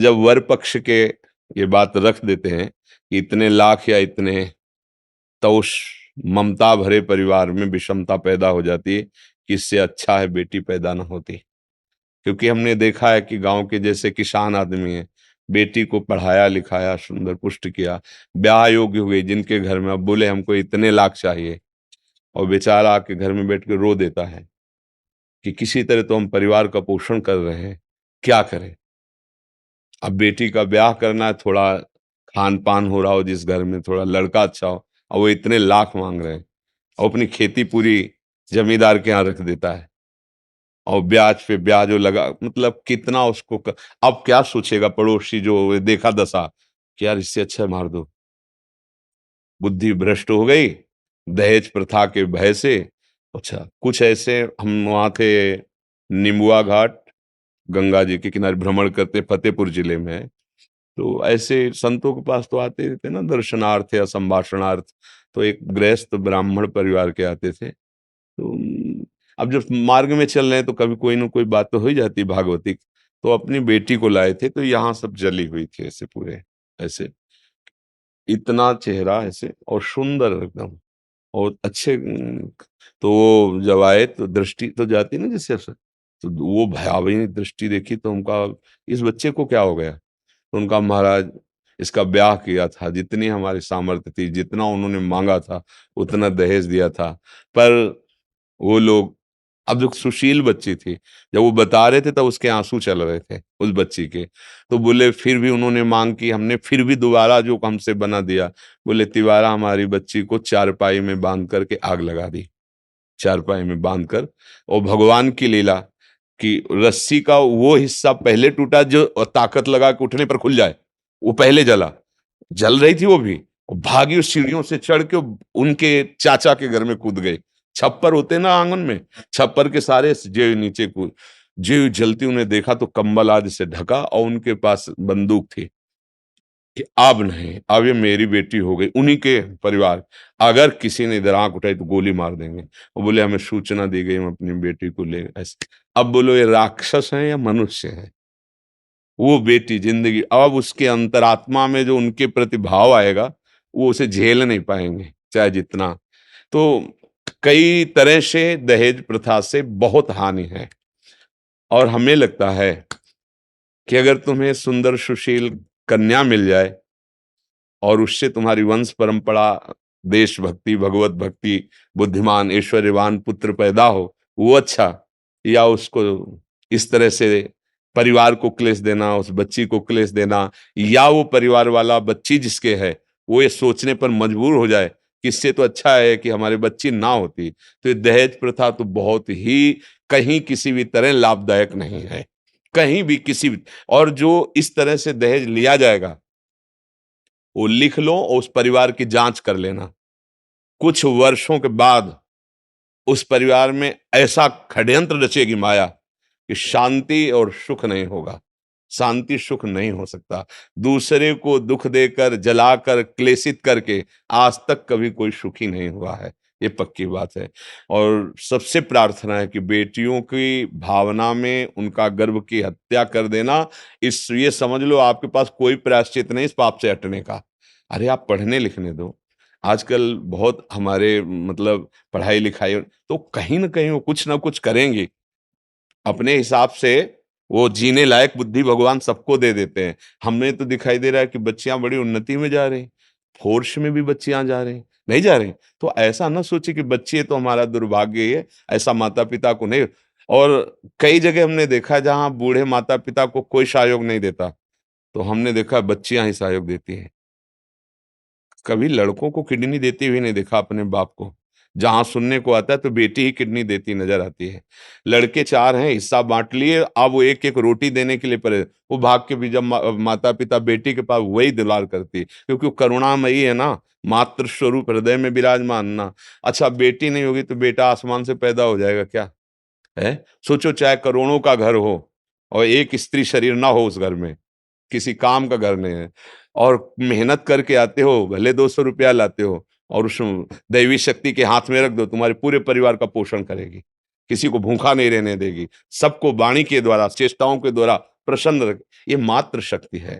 जब वर पक्ष के ये बात रख देते हैं कि इतने लाख या इतने, तो उस ममता भरे परिवार में विषमता पैदा हो जाती है कि इससे अच्छा है बेटी पैदा न होती। क्योंकि हमने देखा है कि गांव के जैसे किसान आदमी हैं, बेटी को पढ़ाया लिखाया, सुंदर पुष्ट किया, ब्याह योग्य हुई, जिनके घर में अब बोले हमको इतने लाख चाहिए, और बेचारा आके घर में बैठ के रो देता है कि किसी तरह तो हम परिवार का पोषण कर रहे हैं, क्या करें। अब बेटी का ब्याह करना है, थोड़ा खान पान हो रहा हो जिस घर में, थोड़ा लड़का अच्छा हो, और वो इतने लाख मांग रहे हैं, और अपनी खेती पूरी जमींदार के यहाँ रख देता है, और ब्याज पे ब्याज वो लगा, मतलब कितना उसको अब क्या सोचेगा पड़ोसी जो देखा दशा कि यार इससे अच्छा मार दो। बुद्धि भ्रष्ट हो गई दहेज प्रथा के भय से। अच्छा, कुछ ऐसे हम वहाँ थे, निम्बुआ घाट, गंगा जी के किनारे भ्रमण करते, फतेहपुर जिले में है। तो ऐसे संतों के पास तो आते रहते ना दर्शनार्थ या संभाषणार्थ। तो एक गृहस्थ ब्राह्मण परिवार के आते थे। तो अब जब मार्ग में चल रहे हैं तो कभी कोई ना कोई बात तो हो ही जाती भागवतिक। तो अपनी बेटी को लाए थे, तो यहाँ सब जली हुई थी ऐसे पूरे, ऐसे इतना चेहरा ऐसे और सुंदर एकदम, और अच्छे तो वो जब आए तो दृष्टि तो जाती ना जिससे, तो वो भयावही दृष्टि देखी तो उनका, इस बच्चे को क्या हो गया। तो उनका महाराज इसका ब्याह किया था, जितनी हमारी सामर्थ्य थी, जितना उन्होंने मांगा था उतना दहेज दिया था, पर वो लोग, अब जो सुशील बच्ची थी, जब वो बता रहे थे तब उसके आंसू चल रहे थे उस बच्ची के। तो बोले फिर भी उन्होंने मांग की, हमने फिर भी दोबारा जो हमसे बना दिया। बोले तिवारा हमारी बच्ची को चारपाई में बांध करके आग लगा दी, चारपाई में बांध कर। और भगवान की लीला कि रस्सी का वो हिस्सा पहले टूटा जो ताकत लगा के उठने पर खुल जाए, वो पहले जला, जल रही थी वो भी, और भागी उस सीढ़ियों से चढ़ के उनके चाचा के घर में कूद गई। छप्पर होते ना आंगन में, छप्पर के सारे जे नीचे कूद, जे जलती उन्हें देखा तो कंबल आदि से ढका, और उनके पास बंदूक थी कि अब नहीं, अब ये मेरी बेटी हो गई, उन्हीं के परिवार, अगर किसी ने इधर आंख उठाई तो गोली मार देंगे। वो बोले हमें सूचना दी गई, हम अपनी बेटी को ले ऐसे। अब बोलो ये राक्षस है या मनुष्य है। वो बेटी जिंदगी, अब उसके अंतरात्मा में जो उनके प्रति भाव आएगा, वो उसे झेल नहीं पाएंगे चाहे जितना। तो कई तरह से दहेज प्रथा से बहुत हानि है, और हमें लगता है कि अगर तुम्हें सुंदर सुशील कन्या मिल जाए और उससे तुम्हारी वंश परंपरा, देशभक्ति, भगवत भक्ति, बुद्धिमान ऐश्वर्यवान पुत्र पैदा हो, वो अच्छा। या उसको इस तरह से परिवार को क्लेश देना, उस बच्ची को क्लेश देना, या वो परिवार वाला बच्ची जिसके है वो ये सोचने पर मजबूर हो जाए कि इससे तो अच्छा है कि हमारी बच्ची ना होती। तो ये दहेज प्रथा तो बहुत ही, कहीं किसी भी तरह लाभदायक नहीं है, कहीं भी किसी भी। और जो इस तरह से दहेज लिया जाएगा, वो लिख लो और उस परिवार की जांच कर लेना। कुछ वर्षों के बाद उस परिवार में ऐसा षड्यंत्र रचेगी माया कि शांति और सुख नहीं होगा। शांति सुख नहीं हो सकता। दूसरे को दुख देकर, जलाकर, क्लेशित करके आज तक कभी कोई सुखी नहीं हुआ है, ये पक्की बात है। और सबसे प्रार्थना है कि बेटियों की भावना में उनका गर्भ की हत्या कर देना, इस ये समझ लो आपके पास कोई प्रायश्चित नहीं इस पाप से हटने का। अरे आप पढ़ने लिखने दो। आजकल बहुत हमारे मतलब पढ़ाई लिखाई, तो कहीं न कहीं वो कुछ ना कुछ करेंगी। अपने हिसाब से वो जीने लायक बुद्धि भगवान सबको दे देते हैं। हमें तो दिखाई दे रहा है कि बच्चियाँ बड़ी उन्नति में जा रही हैं। फोर्स में भी बच्चियाँ जा रही हैं, नहीं जा रही? तो ऐसा ना सोचिए कि बच्चे तो हमारा दुर्भाग्य है, ऐसा माता-पिता को नहीं। और कई जगह हमने देखा है जहाँ बूढ़े माता-पिता को कोई सहयोग नहीं देता, तो हमने देखा बच्चियाँ ही सहयोग देती हैं। कभी लड़कों को किडनी देते हुए नहीं देखा अपने बाप को। जहाँ सुनने को आता है तो बेटी ही किडनी देती नज़र आती है। लड़के 4 हैं, हिस्सा बाँट लिए, अब वो एक-एक रोटी देने के लिए परे, वो भाग के भी जब माता-पिता बेटी के पास वही दुलार करती है, क्योंकि वो करुणामयी है ना, मातृ स्वरूप हृदय में विराजमान ना। अच्छा बेटी नहीं होगी तो बेटा आसमान से पैदा हो जाएगा क्या? हैं? सोचो चाहे करोड़ों का घर हो और एक स्त्री शरीर ना हो उस घर में, किसी काम का घर नहीं है, और मेहनत करके आते हो, भले 200 रुपया लाते हो, और उस दैवी शक्ति के हाथ में रख दो, तुम्हारे पूरे परिवार का पोषण करेगी, किसी को भूखा नहीं रहने देगी, सबको वाणी के द्वारा, चेष्टाओं के द्वारा प्रसन्न रखे, ये मातृ शक्ति है।